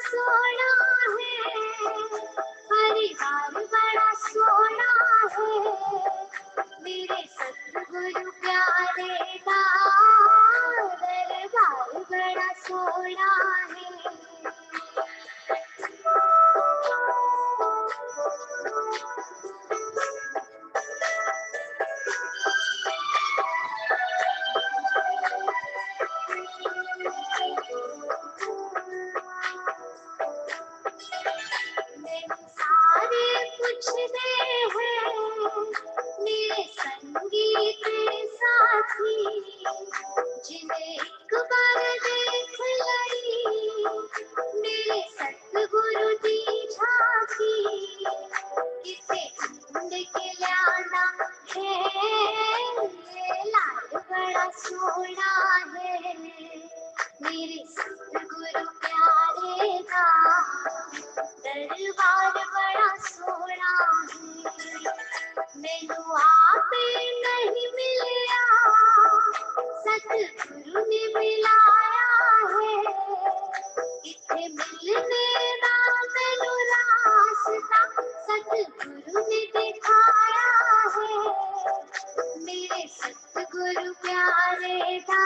सोना है, परिवार बड़ा सोना है, मेरे सतगुरु प्यारे का दरबार बड़ा सोना है। सारे पूछते हैं मेरे संगीत साथी, जिन्हें एक बार देख लड़ी मेरे सतगुरु की झांकी, किसे ढूंढ के लाना है, ये लाल बड़ा सोना है, मेरे सतगुरु प्यारे का दरबार बड़ा सोना है। मैनू आपे नहीं मिलिया, सतगुरु ने मिलाया है, इत्थे मिलने दा मैनू रास्ता सतगुरु ने दिखाया है, मेरे सतगुरु प्यारे दा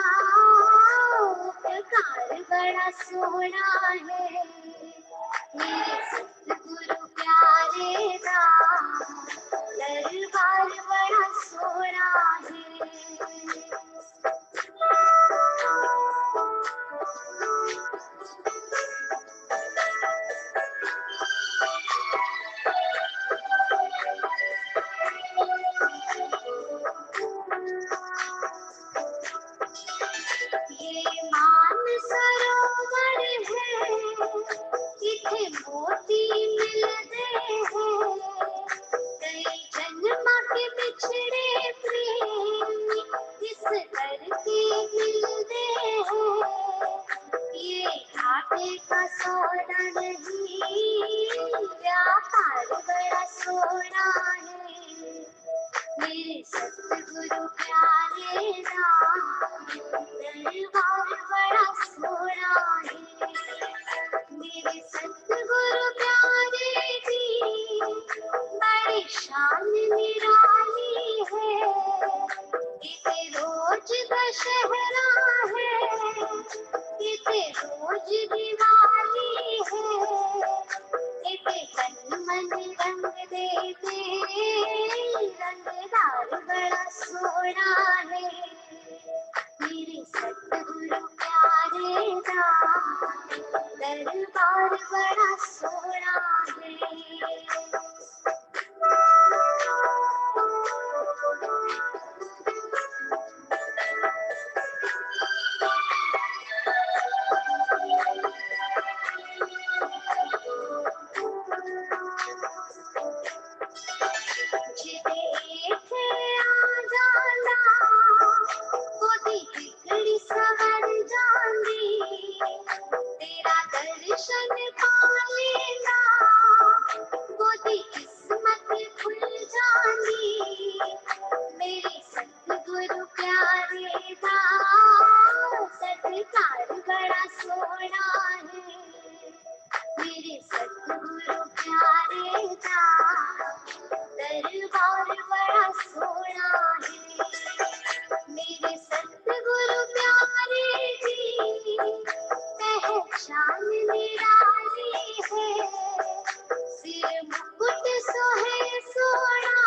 उपकार बड़ा सोना है, मेरे सतगुरु प्यारे दा दरबार बड़ा सोना है। ये मान सरोवर है, इथे मोती मिलते हैं, कई जन्म के बिछड़े प्रेमी इस करके मिलते हैं, ये घाटे का सौदा नहीं, व्यापार बड़ा सोना है, मेरे सतगुरु प्यारे दा दरबार बड़ा सोना है, मेरे सतगुरु प्यारे की बड़ी शान निराली है, इते रोज दशहरा है, इते रोज दिवाली है, इते तन मन रंग देते रंगदार बड़ा सोना है, मेरे सतगुरु प्यारे दा दरबार बड़ा सोना है। तेरा दर्शन पालेगा, गोदी किस्मत खुल जानी, मेरे सतगुरु प्यारे दा सत्कार बड़ा सोना है, मेरे सतगुरु प्यारे दा दरबार बड़ा सोना है, मेरे सतगुरु प्यारे की पहचान निराली है, सिर मुकुट सोहे सोना,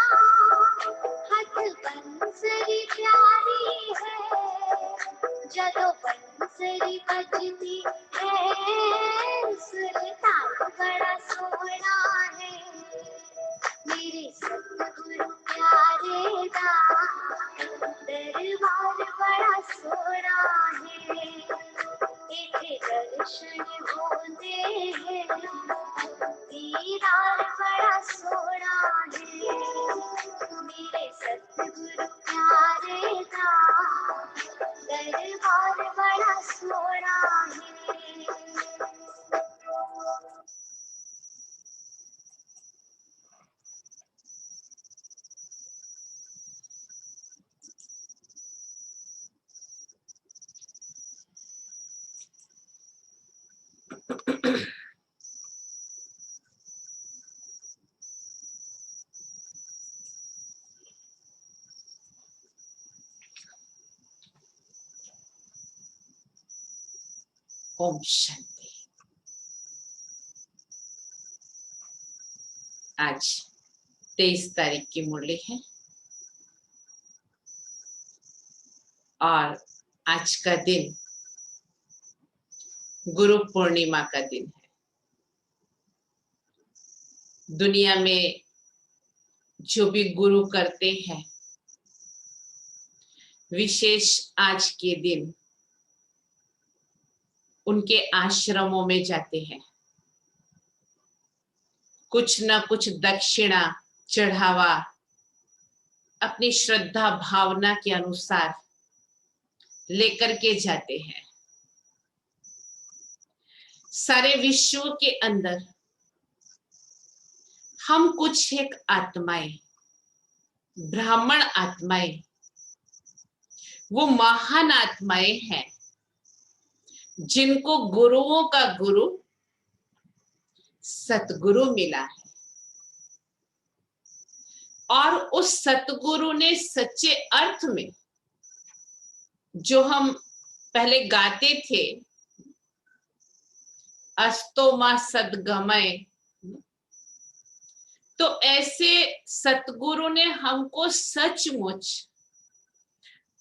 हाथ बंसरी प्यारी है, जदों बंसरी बजती है, सुरताल बड़ा सोना है, मेरे सतगुरु प्यारे दा दरबार बड़ा सोना है, इथे दर्शन होते हैं, दीदार बड़ा सोना है, मेरे सतगुरु प्यारे दा दरबार बड़ा सोना है। ओम शांति। आज 23 तारीख की मुरली है और आज का दिन गुरु पूर्णिमा का दिन है। दुनिया में जो भी गुरु करते हैं, विशेष आज के दिन उनके आश्रमों में जाते हैं, कुछ न कुछ दक्षिणा चढ़ावा अपनी श्रद्धा भावना के अनुसार लेकर के जाते हैं। सारे विश्व के अंदर हम कुछ एक आत्माएं, ब्राह्मण आत्माएं, वो महान आत्माएं हैं जिनको गुरुओं का गुरु सतगुरु मिला है। और उस सतगुरु ने सच्चे अर्थ में जो हम पहले गाते थे, अस्तो मा सद्गमय, तो ऐसे सतगुरु ने हमको सचमुच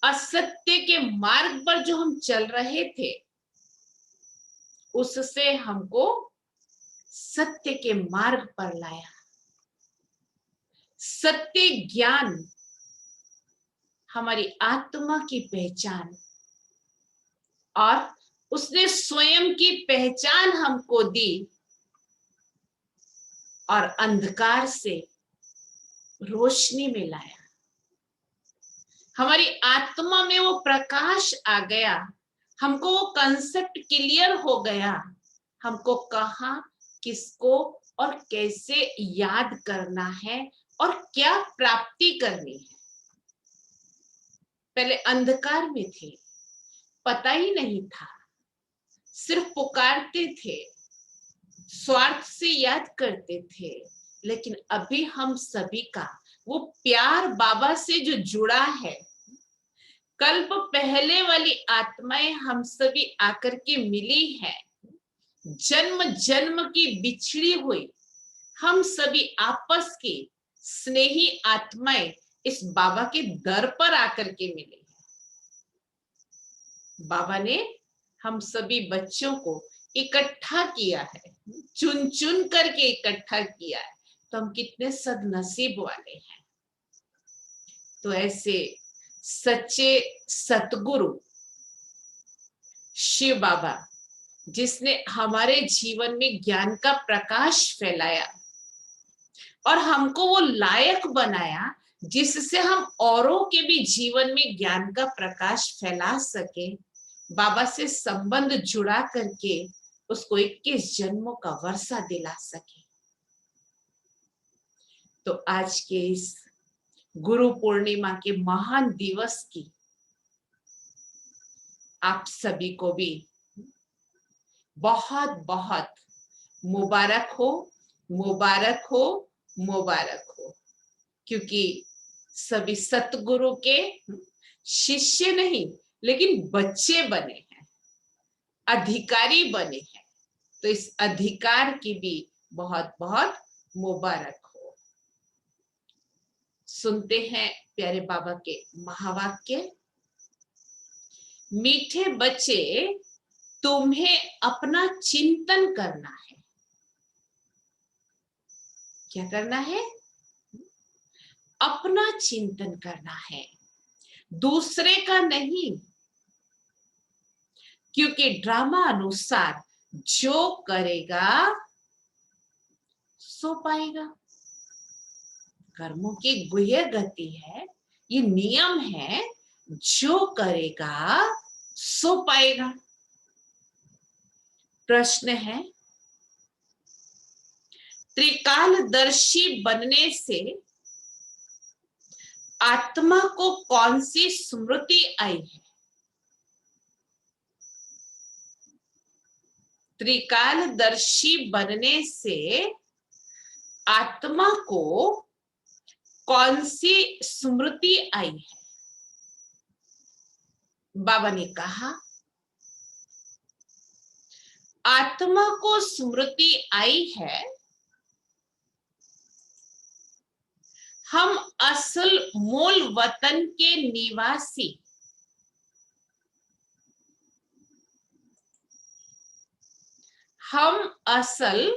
असत्य के मार्ग पर जो हम चल रहे थे, उससे हमको सत्य के मार्ग पर लाया। सत्य ज्ञान हमारी आत्मा की पहचान, और उसने स्वयं की पहचान हमको दी और अंधकार से रोशनी में लाया। हमारी आत्मा में वो प्रकाश आ गया, हमको वो कंसेप्ट क्लियर हो गया, हमको कहाँ, किसको और कैसे याद करना है और क्या प्राप्ति करनी है। पहले अंधकार में थे, पता ही नहीं था, सिर्फ पुकारते थे, स्वार्थ से याद करते थे। लेकिन अभी हम सभी का वो प्यार बाबा से जो जुड़ा है, कल्प पहले वाली आत्माएं हम सभी आकर के मिली है, जन्म जन्म की बिछड़ी हुई हम सभी आपस की स्नेही आत्माएं इस बाबा के दर पर आकर के मिले हैं। बाबा ने हम सभी बच्चों को इकट्ठा किया है, चुन चुन करके इकट्ठा किया है, तो हम कितने सदनसीब वाले हैं। तो ऐसे सच्चे सतगुरु शिव बाबा, जिसने हमारे जीवन में ज्ञान का प्रकाश फैलाया और हमको वो लायक बनाया जिससे हम औरों के भी जीवन में ज्ञान का प्रकाश फैला सके, बाबा से संबंध जुड़ा करके उसको 21 जन्मों का वर्षा दिला सके। तो आज के इस गुरु पूर्णिमा के महान दिवस की आप सभी को भी बहुत बहुत मुबारक हो, मुबारक हो, मुबारक हो। क्योंकि सभी सतगुरु के शिष्य नहीं लेकिन बच्चे बने हैं, अधिकारी बने हैं। तो इस अधिकार की भी बहुत बहुत मुबारक हो। सुनते हैं प्यारे बाबा के महावाक्य। मीठे बच्चे, तुम्हें अपना चिंतन करना है। क्या करना है? अपना चिंतन करना है, दूसरे का नहीं। क्योंकि ड्रामा अनुसार जो करेगा सो पाएगा। कर्मों की गुह्य गति है, ये नियम है, जो करेगा सो पाएगा। प्रश्न है, त्रिकालदर्शी बनने से आत्मा को कौन सी स्मृति आई है? त्रिकालदर्शी बनने से आत्मा को कौन सी स्मृति आई है? बाबा ने कहा, आत्मा को स्मृति आई है, हम असल मूल वतन के निवासी, हम असल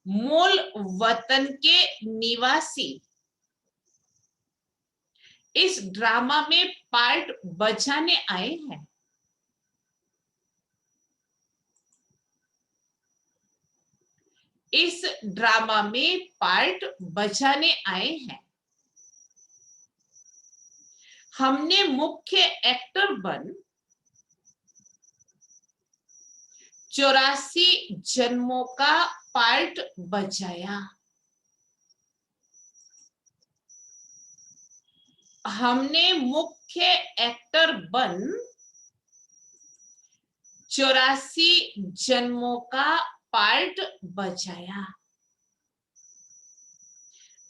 मूल वतन के निवासी इस ड्रामा में पार्ट बजाने आए हैं। इस ड्रामा में पार्ट बजाने आए हैं। हमने मुख्य एक्टर बन 84 जन्मों का पार्ट बजाया। हमने मुख्य एक्टर बन 84 जन्मों का पार्ट बजाया।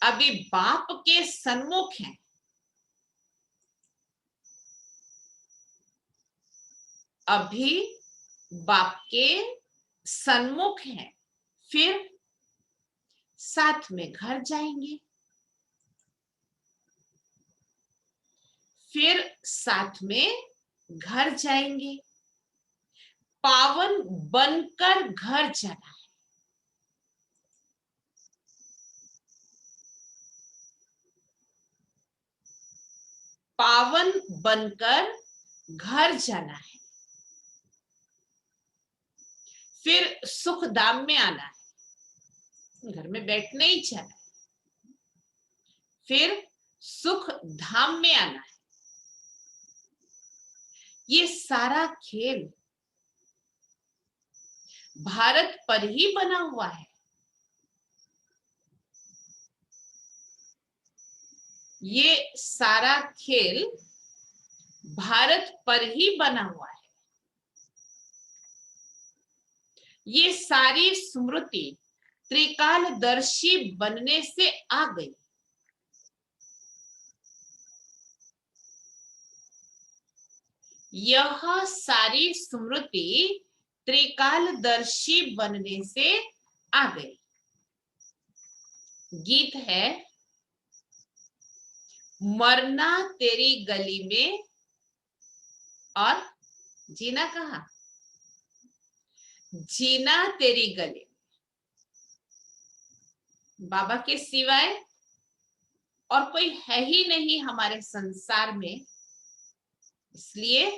अभी बाप के सन्मुख हैं, अभी बाप के सन्मुख हैं, फिर साथ में घर जाएंगे, फिर साथ में घर जाएंगे। पावन बनकर घर जाना है। पावन बनकर घर जाना है, फिर सुख धाम में आना है। घर में बैठने ही जाना है, फिर सुख धाम में आना है। ये सारा खेल भारत पर ही बना हुआ है। ये सारा खेल भारत पर ही बना हुआ है। ये सारी स्मृति त्रिकालदर्शी बनने से आ गई। यह सारी स्मृति त्रिकालदर्शी बनने से आ गई। गीत है, मरना तेरी गली में और जीना कहाँ? जीना तेरी गली। बाबा के सिवाय और कोई है ही नहीं हमारे संसार में, इसलिए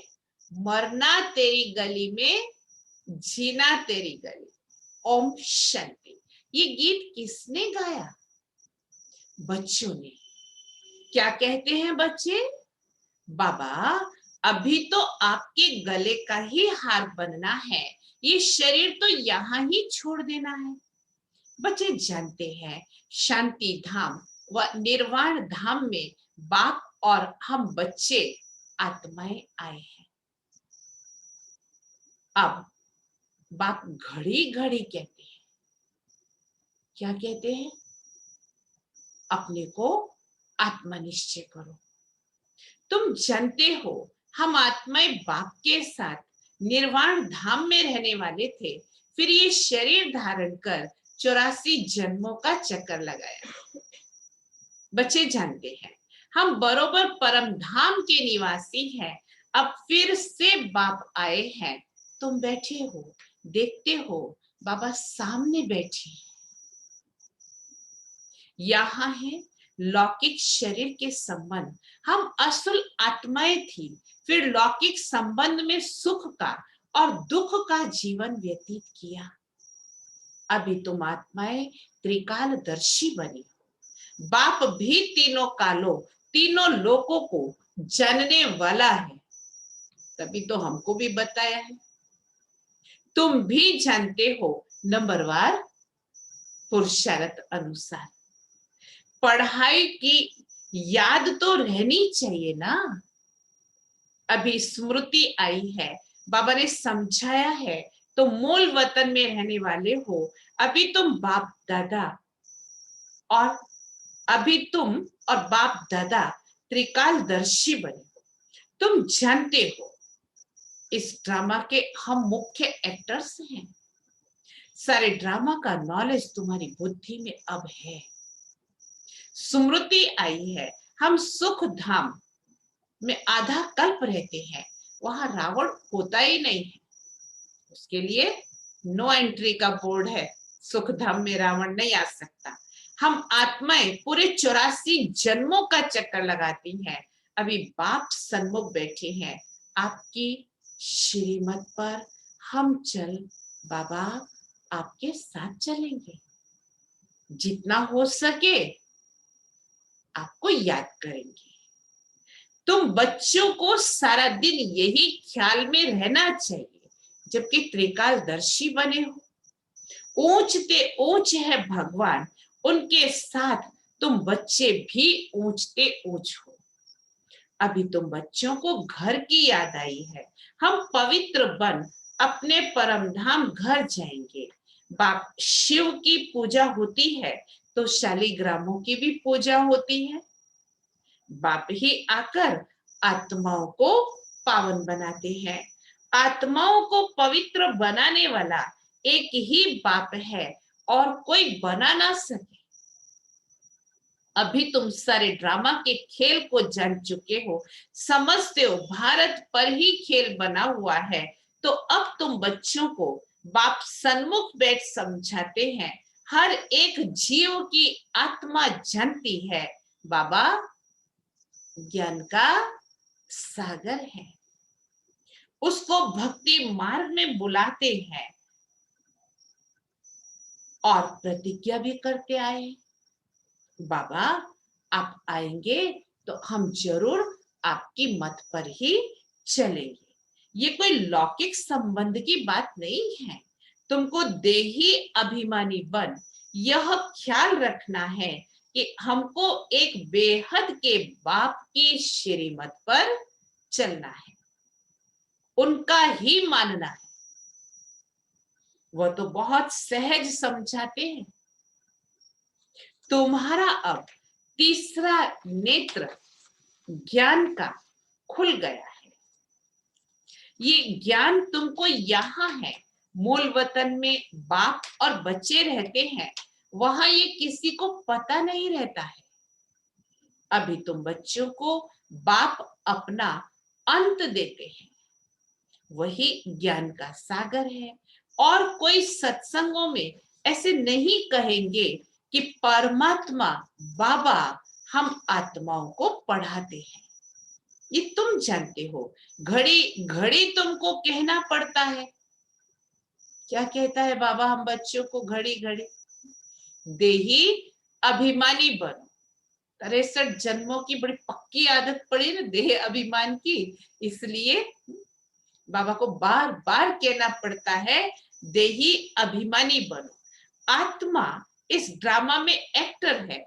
मरना तेरी गली में, जीना तेरी गली। ओम शांति। ये गीत किसने गाया? बच्चों ने। क्या कहते हैं बच्चे? बाबा अभी तो आपके गले का ही हार बनना है, ये शरीर तो यहाँ ही छोड़ देना है। बच्चे जानते हैं शांति धाम व निर्वाण धाम में बाप और हम बच्चे आत्माएं आए हैं। अब बाप घड़ी घड़ी कहते हैं, क्या कहते हैं? अपने को आत्मा निश्चय करो। तुम जानते हो हम आत्माएं बाप के साथ निर्वाण धाम में रहने वाले थे, फिर ये शरीर धारण कर 84 जन्मों का चक्कर लगाया। बच्चे जानते हैं हम बरोबर परम धाम के निवासी हैं। अब फिर से बाप आए हैं। तुम बैठे हो, देखते हो बाबा सामने बैठे हैं। यहाँ है लौकिक शरीर के संबंध। हम असल आत्माएं थी, फिर लौकिक संबंध में सुख का और दुख का जीवन व्यतीत किया। अभी तुम आत्माएं त्रिकालदर्शी बनी। बाप भी तीनों कालों, तीनों लोकों को जानने वाला है, तभी तो हमको भी बताया है। तुम भी जानते हो नंबरवार पुरुषार्थ अनुसार। पढ़ाई की याद तो रहनी चाहिए ना। अभी स्मृति आई है, बाबा ने समझाया है, तो मूल वतन में रहने वाले हो। अभी तुम बाप दादा और अभी तुम और बाप दादा त्रिकालदर्शी बने हो। तुम जानते हो इस ड्रामा के हम मुख्य एक्टर्स हैं। सारे ड्रामा का नॉलेज तुम्हारी बुद्धि में अब है, स्मृति आई है। हम सुख धाम में आधा कल्प रहते हैं, वहां रावण होता ही नहीं है, उसके लिए नो एंट्री का बोर्ड है, सुख धाम में रावण नहीं आ सकता। हम आत्माएं पूरे 84 जन्मों का चक्कर लगाती हैं, अभी बाप सन्मुख बैठे हैं, आपकी श्रीमत पर हम चल बाबा आपके साथ चलेंगे, जितना हो सके आपको याद करेंगे। तुम बच्चों को सारा दिन यही ख्याल में रहना चाहिए, जबकि त्रिकालदर्शी बने हो, ऊंचते ऊंच है भगवान, उनके साथ तुम बच्चे भी ऊंचते ऊंच हो। अभी तुम बच्चों को घर की याद आई है, हम पवित्र बन अपने परम धाम घर जाएंगे। बाप शिव की पूजा होती है तो शालिग्रामों की भी पूजा होती है। बाप ही आकर आत्माओं को पावन बनाते हैं। आत्माओं को पवित्र बनाने वाला एक ही बाप है और कोई बना ना सके। अभी तुम सारे ड्रामा के खेल को जान चुके हो, समझते हो भारत पर ही खेल बना हुआ है, तो अब तुम बच्चों को बाप सन्मुख बैठ समझाते हैं। हर एक जीव की आत्मा जानती है बाबा ज्ञान का सागर है, उसको भक्ति मार्ग में बुलाते हैं और प्रतिज्ञा भी करते आए बाबा आप आएंगे तो हम जरूर आपकी मत पर ही चलेंगे। ये कोई लौकिक संबंध की बात नहीं है, तुमको देही अभिमानी बन यह ख्याल रखना है कि हमको एक बेहद के बाप की श्रीमत पर चलना है, उनका ही मानना है। वह तो बहुत सहज समझाते हैं। तुम्हारा अब तीसरा नेत्र ज्ञान का खुल गया है। ये ज्ञान तुमको यहाँ है, मूल वतन में बाप और बच्चे रहते हैं, वहां ये किसी को पता नहीं रहता है। अभी तुम बच्चों को बाप अपना अंत देते हैं, वही ज्ञान का सागर है। और कोई सत्संगों में ऐसे नहीं कहेंगे कि परमात्मा बाबा हम आत्माओं को पढ़ाते हैं, ये तुम जानते हो। घड़ी घड़ी तुमको कहना पड़ता है। क्या कहता है बाबा हम बच्चों को घड़ी घड़ी? देही अभिमानी बनो। 63 जन्मों की बड़ी पक्की आदत पड़ी ना देह अभिमान की, इसलिए बाबा को बार बार कहना पड़ता है देही अभिमानी बनो। आत्मा इस ड्रामा में एक्टर है,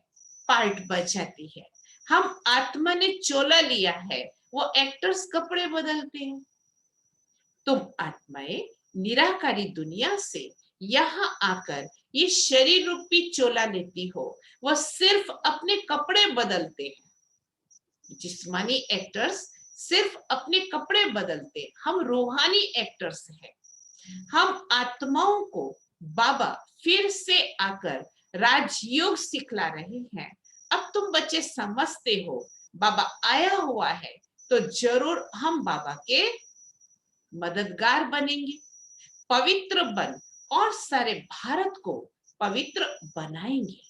पार्ट बजाती है। हम आत्मा ने चोला लिया है, वो एक्टर्स कपड़े बदलते हैं। तुम आत्माएं निराकारी दुनिया से यहाँ आकर ये शरीर रूपी चोला लेती हो, वह सिर्फ अपने कपड़े बदलते हैं। जिस्मानी एक्टर्स सिर्फ अपने कपड़े बदलते, हम रूहानी एक्टर्स हैं। हम आत्माओं को बाबा फिर से आकर राजयोग सिखला रहे हैं। अब तुम बच्चे समझते हो बाबा आया हुआ है तो जरूर हम बाबा के मददगार बनेंगे, पवित्र बन और सारे भारत को पवित्र बनाएंगे।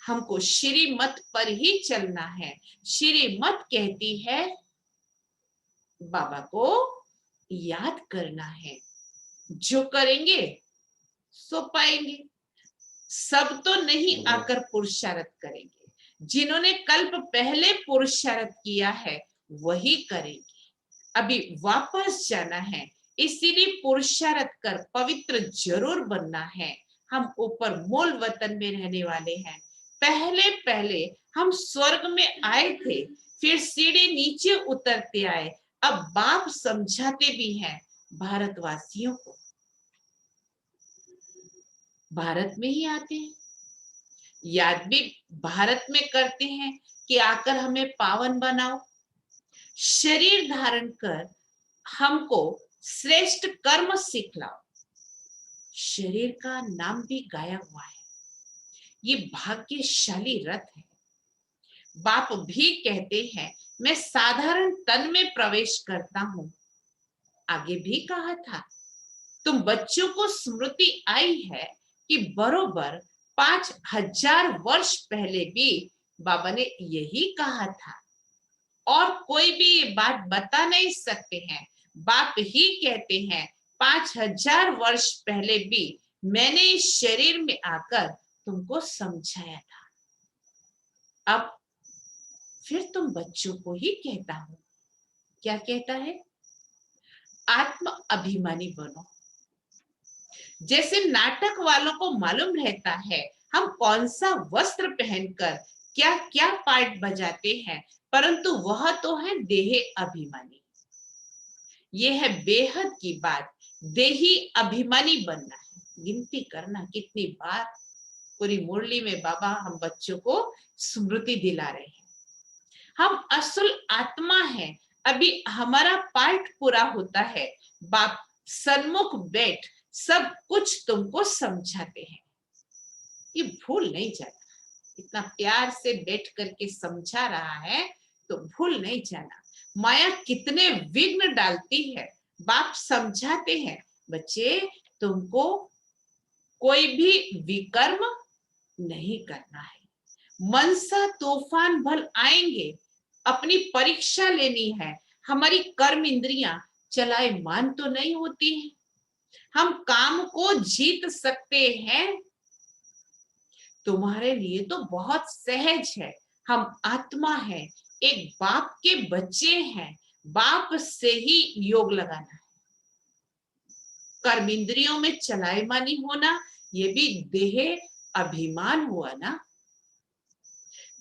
हमको श्रीमत पर ही चलना है। श्रीमत कहती है बाबा को याद करना है, जो करेंगे सो पाएंगे। सब तो नहीं आकर पुरुषार्थ करेंगे, जिन्होंने कल्प पहले पुरुषार्थ किया है वही करेंगे। अभी वापस जाना है, इसीलिए पुरुषार्थ कर पवित्र जरूर बनना है। हम ऊपर मूल वतन में रहने वाले हैं। पहले पहले हम स्वर्ग में आए थे, फिर सीढ़ी नीचे उतरते आए। अब बाप समझाते भी हैं भारतवासियों को, भारत में ही आते हैं, याद भी भारत में करते हैं कि आकर हमें पावन बनाओ। शरीर धारण कर हमको श्रेष्ठ कर्म सिखलाओ। शरीर का नाम भी गाया हुआ है। ये भाग्यशाली रथ है। बाप भी कहते हैं मैं साधारण तन में प्रवेश करता हूं। आगे भी कहा था तुम बच्चों को स्मृति आई है कि बरोबर 5000 वर्ष पहले भी बाबा ने यही कहा था, और कोई भी ये बात बता नहीं सकते हैं। बाप ही कहते हैं 5000 वर्ष पहले भी मैंने इस शरीर में आकर तुमको समझाया था। अब फिर तुम बच्चों को ही कहता हूं। क्या कहता है? आत्म अभिमानी बनो। जैसे नाटक वालों को मालूम रहता है हम कौन सा वस्त्र पहनकर क्या क्या पार्ट बजाते हैं, परंतु वह तो है देह अभिमानी। यह है बेहद की बात, देही अभिमानी बनना है। गिनती करना कितनी बार पूरी मुरली में बाबा हम बच्चों को स्मृति दिला रहे हैं। हम असल आत्मा है। अभी हमारा पार्ट पूरा होता है, बाप सन्मुख बैठ सब कुछ तुमको समझाते हैं। ये भूल नहीं जाना। इतना प्यार से बैठ करके समझा रहा है तो भूल नहीं जाना। माया कितने विघ्न डालती है। बाप समझाते हैं बच्चे तुमको कोई भी विकर्म नहीं करना है। मनसा तूफान भल आएंगे, अपनी परीक्षा लेनी है। हमारी कर्म इंद्रियां चलायमान तो नहीं होती है। हम काम को जीत सकते हैं। तुम्हारे लिए तो बहुत सहज है। हम आत्मा है, एक बाप के बच्चे हैं। बाप से ही योग लगाना है। कर्म इंद्रियों में चलायमानी होना ये भी देह अभिमान हुआ ना।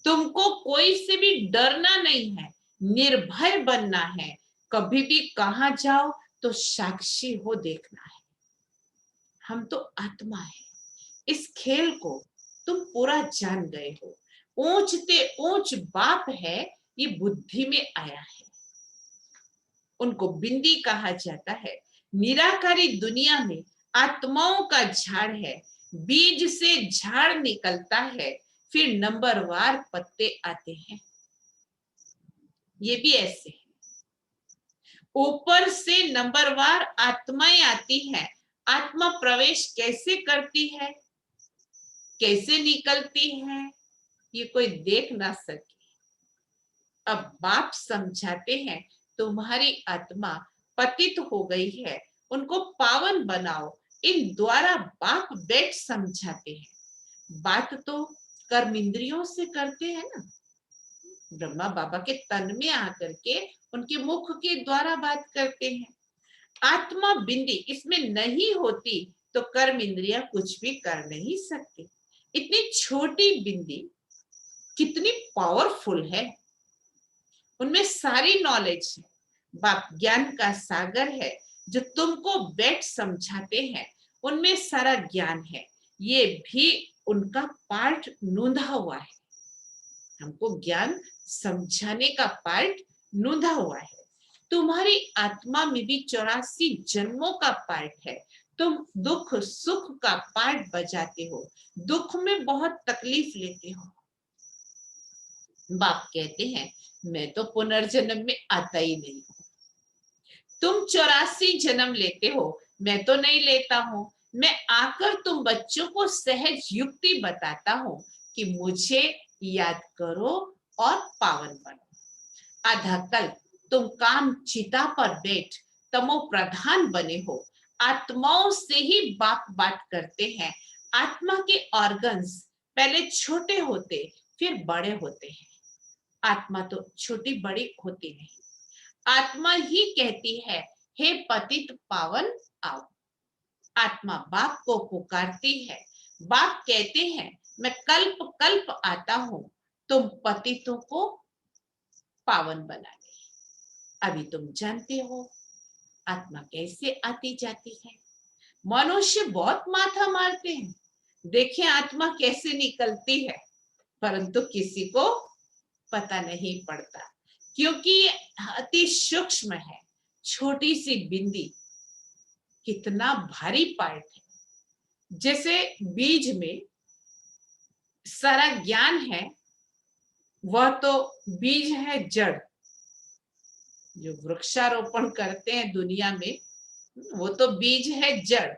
तुमको कोई से भी डरना नहीं है, निर्भय बनना है। कभी भी कहां जाओ तो साक्षी हो देखना है। हम तो आत्मा है। इस खेल को तुम पूरा जान गए हो। ऊंचते ऊंच बाप है, ये बुद्धि में आया है। उनको बिंदी कहा जाता है। निराकारी दुनिया में आत्माओं का झाड़ है। बीज से झाड़ निकलता है, फिर नंबरवार पत्ते आते हैं। ये भी ऐसे है। ऊपर से नंबरवार आत्माएं आती हैं। आत्मा प्रवेश कैसे करती है, कैसे निकलती है, ये कोई देख ना सके। अब बाप समझाते हैं तुम्हारी आत्मा पतित हो गई है, उनको पावन बनाओ। इन द्वारा बाप बैठ समझाते हैं। बात तो कर्म इंद्रियों से करते हैं ना। ब्रह्मा बाबा के तन में आकर के उनके मुख के द्वारा बात करते हैं। आत्मा बिंदी इसमें नहीं होती तो कर्म इंद्रियां कुछ भी कर नहीं सकती। इतनी छोटी बिंदी कितनी पावरफुल है। उनमें सारी नॉलेज है। बाप ज्ञान का सागर है जो तुमको बैठ समझाते हैं। उनमें सारा ज्ञान है। ये भी उनका पार्ट नूंधा हुआ है। हमको ज्ञान समझाने का पार्ट नूंधा हुआ है। तुम्हारी आत्मा में भी 84 जन्मों का पार्ट है। तुम दुख सुख का पार्ट बजाते हो। दुख में बहुत तकलीफ लेते हो। बाप कहते हैं मैं तो पुनर्जन्म में आता ही नहीं हूं। तुम 84 जन्म लेते हो, मैं तो नहीं लेता हूं। मैं आकर तुम बच्चों को सहज युक्ति बताता हूं कि मुझे याद करो और पावन बनो। आधा कल तुम काम चिता पर बैठ तमो प्रधान बने हो। आत्माओं से ही बाप बात करते हैं। आत्मा के ऑर्गन्स पहले छोटे होते फिर बड़े होते हैं। आत्मा तो छोटी बड़ी होती नहीं। आत्मा ही कहती है हे पतित पावन आओ। आत्मा बाप को पुकारती है। बाप कहते हैं मैं कल्प कल्प आता हूं तुम पतितों को पावन बनाने। अभी तुम जानते हो आत्मा कैसे आती जाती है। मनुष्य बहुत माथा मारते हैं, देखिए आत्मा कैसे निकलती है, परंतु किसी को पता नहीं पड़ता क्योंकि अति सूक्ष्म है। छोटी सी बिंदी कितना भारी पार्ट है। जैसे बीज में सारा ज्ञान है, वह तो बीज है, जड़। जो वृक्षारोपण करते हैं दुनिया में, वो तो बीज है, जड़।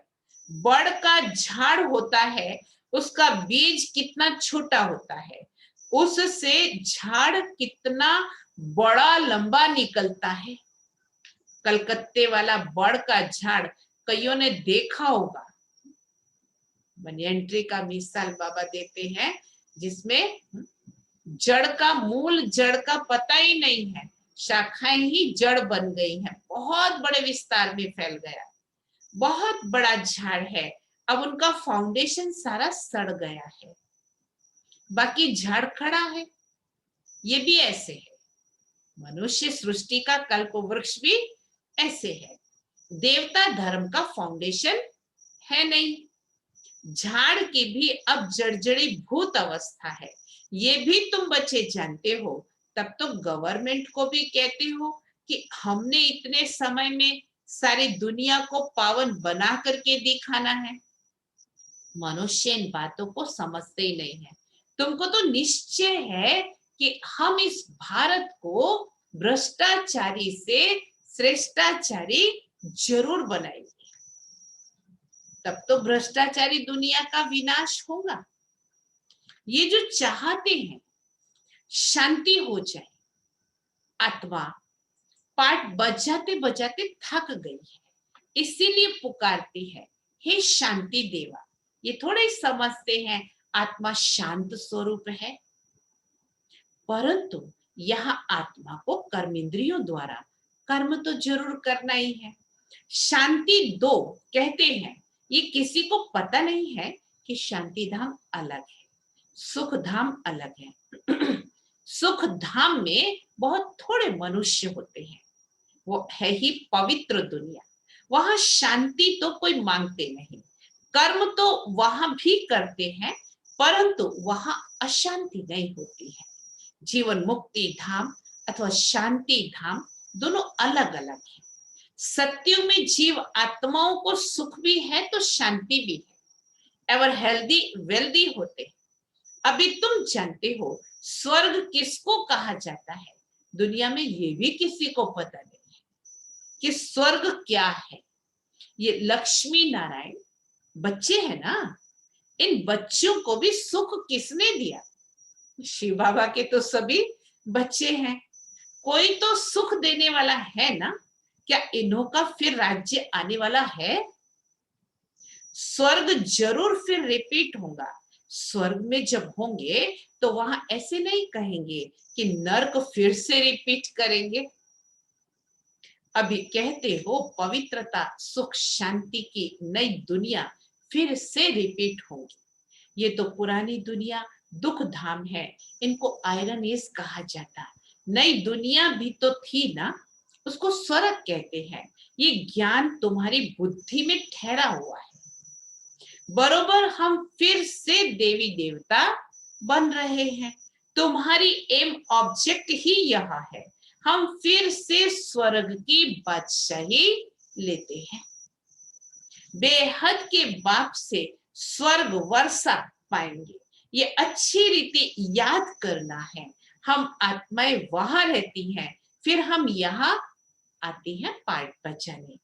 बड़ का झाड़ होता है, उसका बीज कितना छोटा होता है, उससे झाड़ कितना बड़ा लंबा निकलता है। कलकत्ते वाला बड़ का झाड़ कईयों ने देखा होगा। मनी का मिसाल बाबा देते हैं, जिसमें जड़ का मूल, जड़ का पता ही नहीं है, शाखाएं ही जड़ बन गई हैं, बहुत बड़े विस्तार में फैल गया, बहुत बड़ा झाड़ है। अब उनका फाउंडेशन सारा सड़ गया है, बाकी झाड़ खड़ा है। ये भी ऐसे है, मनुष्य सृष्टि का कल्प वृक्ष भी ऐसे है। देवता धर्म का फाउंडेशन है नहीं, झाड़ की भी अब जर्जरी भूत अवस्था है। ये भी तुम बच्चे जानते हो। तब तो गवर्नमेंट को भी कहते हो कि हमने इतने समय में सारी दुनिया को पावन बना करके दिखाना है। मनुष्य इन बातों को समझते ही नहीं है। तुमको तो निश्चय है कि हम इस भारत को भ्रष्टाचारी से श्रेष्ठाचारी जरूर बनाएंगे, तब तो भ्रष्टाचारी दुनिया का विनाश होगा। ये जो चाहते हैं शांति हो जाए, आत्मा पाठ बजाते बजाते थक गई है, इसीलिए पुकारती है, हे शांति देवा। ये थोड़े समझते हैं आत्मा शांत स्वरूप है, परंतु यहाँ आत्मा को कर्मेंद्रियों द्वारा कर्म तो जरूर करना ही है। शांति दो कहते हैं, ये किसी को पता नहीं है कि शांति धाम अलग है, सुख धाम अलग है। सुख धाम में बहुत थोड़े मनुष्य होते हैं, वो है ही पवित्र दुनिया। वहां शांति तो कोई मांगते नहीं, कर्म तो वहां भी करते हैं, परंतु वहां अशांति नहीं होती है। जीवन मुक्ति धाम अथवा शांति धाम दोनों अलग अलग है। सत्युग में जीव आत्माओं को सुख भी है तो शांति भी है, एवर हेल्दी वेल्दी होते। अभी तुम जानते हो स्वर्ग किसको कहा जाता है, दुनिया में ये भी किसी को पता नहीं कि स्वर्ग क्या है। ये लक्ष्मी नारायण बच्चे हैं ना, इन बच्चों को भी सुख किसने दिया? शिव बाबा के तो सभी बच्चे हैं, कोई तो सुख देने वाला है ना। क्या इन्हों का फिर राज्य आने वाला है? स्वर्ग जरूर फिर रिपीट होगा। स्वर्ग में जब होंगे तो वहां ऐसे नहीं कहेंगे कि नर्क फिर से रिपीट करेंगे। अभी कहते हो पवित्रता सुख शांति की नई दुनिया फिर से रिपीट होगी। ये तो पुरानी दुनिया दुख धाम है, इनको आयरन एज कहा जाता। नई दुनिया भी तो थी ना, उसको स्वर्ग कहते हैं। ये ज्ञान तुम्हारी बुद्धि में ठहरा हुआ है। बरोबर हम फिर से देवी देवता बन रहे हैं, तुम्हारी एम ऑब्जेक्ट ही यह है। हम फिर से स्वर्ग की बादशाही लेते हैं, बेहद के बाप से स्वर्ग वर्षा पाएंगे। ये अच्छी रीति याद करना है। हम आत्माएं वहां रहती हैं, फिर हम यहाँ आती हैं पाठ बचाने।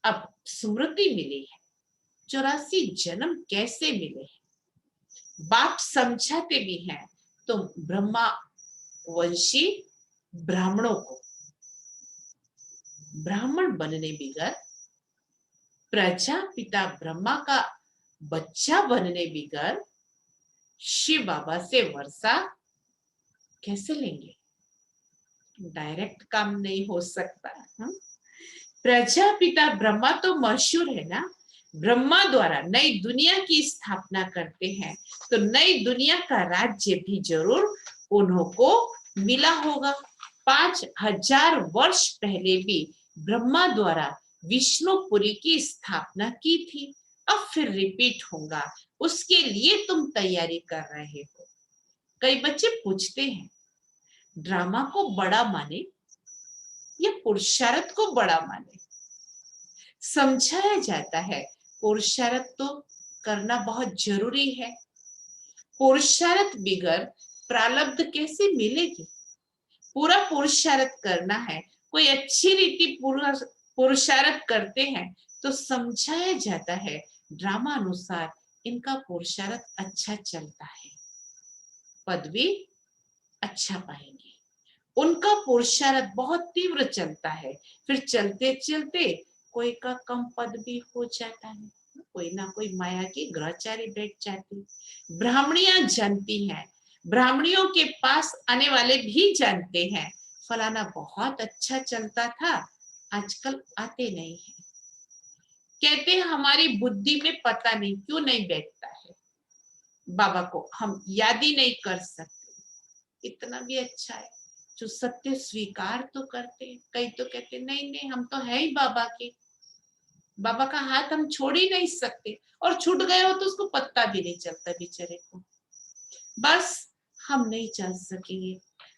अब स्मृति मिली है, 84 जन्म कैसे मिले हैं, बाप समझाते भी हैं। तो ब्रह्मा वंशी ब्राह्मणों को ब्राह्मण बनने बिगर, प्रजापिता ब्रह्मा का बच्चा बनने बिगर शिव बाबा से वर्षा कैसे लेंगे? डायरेक्ट काम नहीं हो सकता। प्रजापिता ब्रह्मा तो मशहूर है ना, ब्रह्मा द्वारा नई दुनिया की स्थापना करते हैं, तो नई दुनिया का राज्य भी जरूर उन्हों को मिला होगा। 5000 वर्ष पहले भी ब्रह्मा द्वारा विष्णुपुरी की स्थापना की थी, अब फिर रिपीट होगा, उसके लिए तुम तैयारी कर रहे हो। कई बच्चे पूछते हैं ड्रामा को बड़ा माने या पुरुषार्थ को बड़ा माने? समझाया जाता है पुरुषार्थ तो करना बहुत जरूरी है। पुरुषार्थ बिगर प्रारब्ध कैसे मिलेगी? पूरा पुरुषार्थ करना है। कोई अच्छी रीति पुरुषार्थ करते हैं तो समझाया जाता है, ड्रामा अनुसार इनका पुरुषार्थ अच्छा चलता है, पदवी अच्छा पाएंगे। उनका पुरुषार्थ बहुत तीव्र चलता है, फिर चलते चलते कोई का कम पद भी हो जाता है, कोई ना कोई माया की ग्रहचारी बैठ जाती। ब्राह्मणियां जानती हैं, ब्राह्मणियों के पास आने वाले भी जानते हैं, फलाना बहुत अच्छा चलता था, आजकल आते नहीं है। कहते हैं हमारी बुद्धि में पता नहीं क्यों नहीं बैठता है, बाबा को हम याद ही नहीं कर सकते। इतना भी अच्छा है जो सत्य स्वीकार तो करते हैं। कई तो कहते नहीं नहीं हम तो है ही बाबा के, बाबा का हाथ हम छोड़ ही नहीं सकते, और छूट गए हो तो उसको पत्ता भी नहीं चलता बेचारे को। बस हम नहीं चल सकेंगे,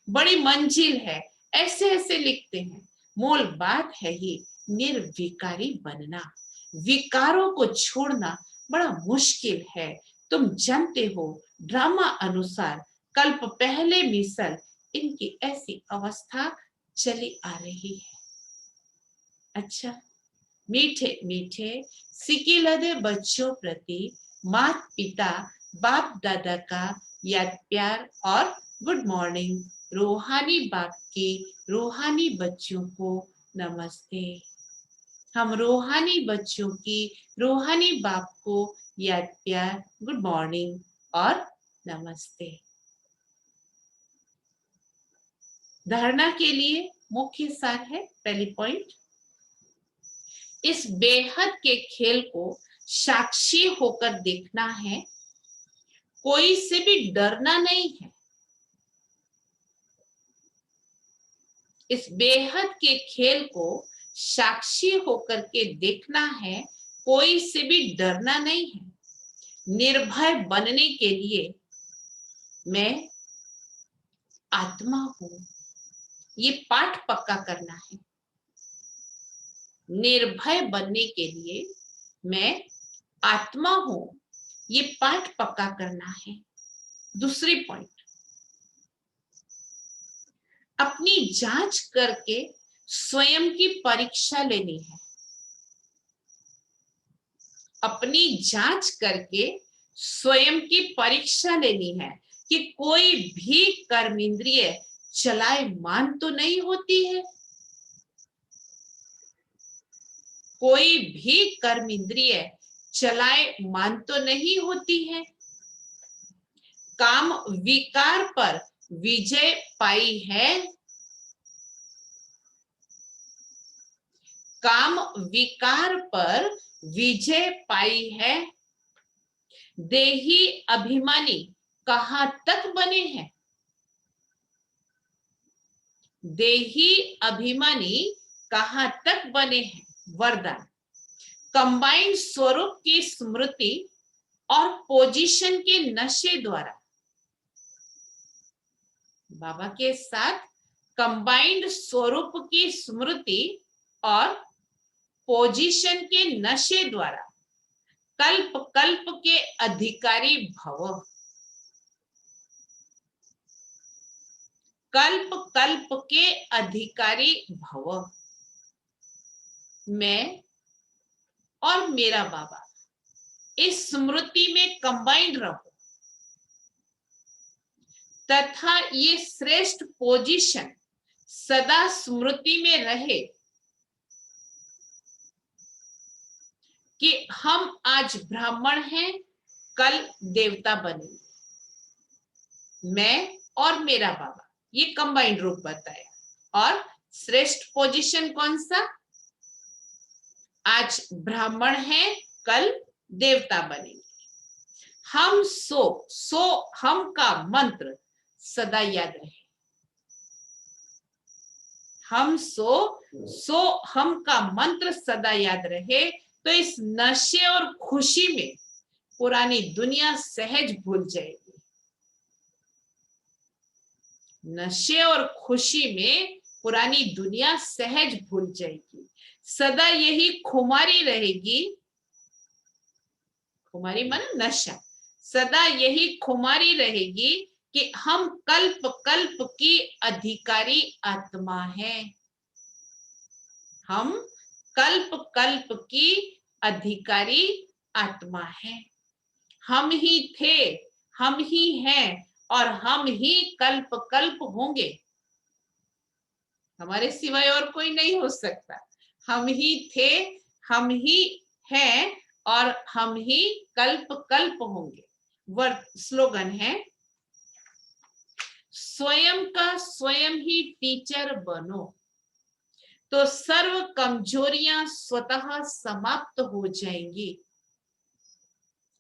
बड़ी मंजिल है, ऐसे ऐसे लिखते हैं। मूल बात है ही निर्विकारी बनना, विकारों को छोड़ना बड़ा मुश्किल है। तुम जानते हो ड्रामा अनुसार कल्प पहले मिसल इनकी ऐसी अवस्था चली आ रही है। अच्छा, मीठे मीठे सिकिलदे बच्चों प्रति माता पिता बाप दादा का याद प्यार और गुड मॉर्निंग। रूहानी बाप की रूहानी बच्चों को नमस्ते। हम रूहानी बच्चों की रूहानी बाप को याद प्यार गुड मॉर्निंग और नमस्ते। धारणा के लिए मुख्य सार है, पहली पॉइंट, इस बेहद के खेल को साक्षी होकर देखना है, कोई से भी डरना नहीं है। इस बेहद के खेल को साक्षी होकर के देखना है, कोई से भी डरना नहीं है। निर्भय बनने के लिए मैं आत्मा हूं, ये पाठ पक्का करना है। निर्भय बनने के लिए मैं आत्मा हूं, ये पाठ पक्का करना है। दूसरी पॉइंट, अपनी जांच करके स्वयं की परीक्षा लेनी है। अपनी जांच करके स्वयं की परीक्षा लेनी है कि कोई भी कर्म इंद्रिय चलायमान तो नहीं होती है। कोई भी कर्म इंद्रिय चलायमान तो नहीं होती है। काम विकार पर विजय पाई है। काम विकार पर विजय पाई है। देही अभिमानी कहां तक बने हैं? देही अभिमानी कहां तक बने हैं? वरदान, कंबाइंड स्वरूप की स्मृति और पोजीशन के नशे द्वारा, बाबा के साथ कंबाइंड स्वरूप की स्मृति और पोजीशन के नशे द्वारा कल्प कल्प के अधिकारी भव। कल्प कल्प के अधिकारी भव। मैं और मेरा बाबा इस स्मृति में कंबाइंड रहो तथा ये श्रेष्ठ पोजीशन सदा स्मृति में रहे कि हम आज ब्राह्मण हैं, कल देवता बनेंगे। मैं और मेरा बाबा, ये कंबाइंड रूप बताया। और श्रेष्ठ पोजीशन कौन सा? आज ब्राह्मण हैं, कल देवता बनेंगे। हम सो हम का मंत्र सदा याद रहे। हम सो हम का मंत्र सदा याद रहे, तो इस नशे और खुशी में पुरानी दुनिया सहज भूल जाएगी। नशे और खुशी में पुरानी दुनिया सहज भूल जाएगी। सदा यही खुमारी रहेगी खुमारी माने नशा, सदा यही खुमारी रहेगी कि हम कल्प कल्प की अधिकारी आत्मा है, हम कल्प कल्प की अधिकारी आत्मा है। हम ही थे, हम ही हैं और हम ही कल्प कल्प होंगे, हमारे सिवाय और कोई नहीं हो सकता। हम ही थे, हम ही हैं और हम ही कल्प कल्प होंगे। वर्ड स्लोगन है, स्वयं का स्वयं ही टीचर बनो तो सर्व कमजोरियां स्वतः समाप्त हो जाएंगी।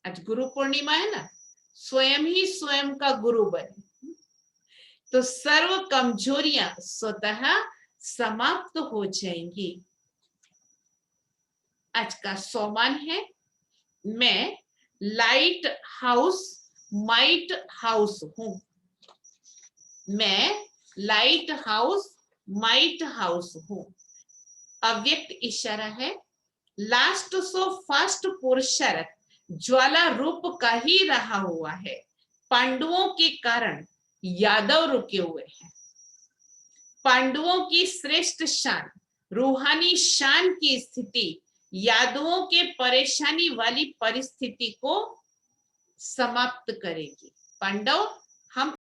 आज गुरु पूर्णिमा है ना, स्वयं ही स्वयं का गुरु बने तो सर्व कमजोरियां स्वतः समाप्त हो जाएंगी। आज का सोमान है, मैं लाइट हाउस माइट हाउस हूं, मैं लाइट हाउस माइट हाउस हूं। अव्यक्त इशारा है, लास्ट सो फास्ट पुरुषार्थ ज्वाला रूप का ही रहा हुआ है, पांडवों के कारण यादव रुके हुए हैं। पांडवों की श्रेष्ठ शान, रूहानी शान की स्थिति यादवों के परेशानी वाली परिस्थिति को समाप्त करेगी। पांडव